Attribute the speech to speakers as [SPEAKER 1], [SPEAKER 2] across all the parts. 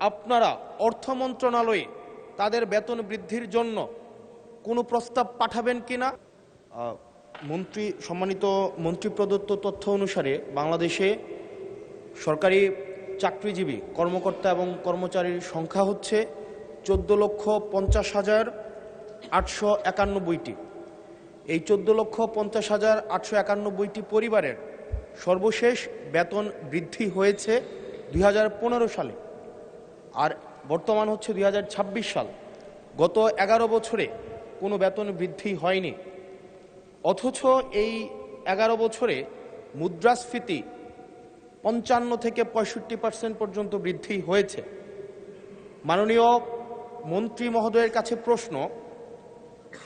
[SPEAKER 1] আপনারা অর্থ মন্ত্রণালয়ে তাদের বেতন বৃদ্ধির জন্য কোনো প্রস্তাব পাঠাবেন কিনা? সম্মানিত মন্ত্রী প্রদত্ত তথ্য অনুসারে বাংলাদেশে সরকারি চাকরিজীবী কর্মকর্তা এবং কর্মচারীর সংখ্যা হচ্ছে 14,50,891টি। এই 14,50,891টি পরিবারের সর্বশেষ বেতন বৃদ্ধি হয়েছে 2015 সালে, আর বর্তমান হচ্ছে 2026 সাল। গত 11 বছরে কোনো বেতন বৃদ্ধি হয়নি, অথচ এই 11 বছরে মুদ্রাস্ফীতি 55 থেকে 65% পর্যন্ত বৃদ্ধি হয়েছে। মাননীয় মন্ত্রী মহোদয়ের কাছে প্রশ্ন,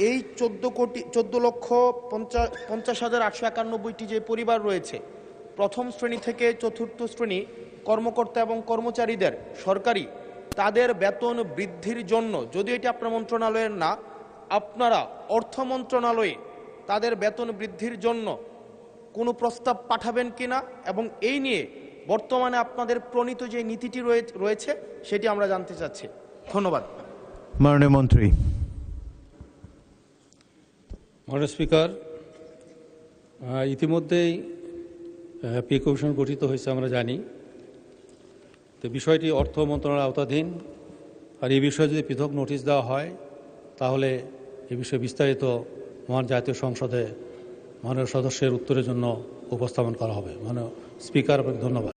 [SPEAKER 1] এই 14,50,891টি যে পরিবার রয়েছে, প্রথম শ্রেণী থেকে চতুর্থ শ্রেণী কর্মকর্তা এবং কর্মচারীদের সরকারি তাদের বেতন বৃদ্ধির জন্য, যদি এটি আপনার মন্ত্রণালয়ের না, আপনারা অর্থ মন্ত্রণালয়ে তাদের বেতন বৃদ্ধির জন্য কোনো প্রস্তাব পাঠাবেন কিনা, এবং এই নিয়ে বর্তমানে আপনাদের প্রণীত যে নীতিটি রয়েছে সেটি আমরা জানতে চাচ্ছি। ধন্যবাদ।
[SPEAKER 2] মাননীয় মন্ত্রী।
[SPEAKER 3] মাননীয় স্পিকার, ইতিমধ্যেই পে কমিশন গঠিত হয়েছে আমরা জানি। তো বিষয়টি অর্থ মন্ত্রণালয়ের আওতাধীন, আর এই বিষয়ে যদি পৃথক নোটিশ দেওয়া হয় তাহলে এই বিষয়ে বিস্তারিত মহান জাতীয় সংসদে মাননীয় সদস্যের উত্তরের জন্য উপস্থাপন করা হবে। মাননীয় স্পিকার, আপনাকে ধন্যবাদ।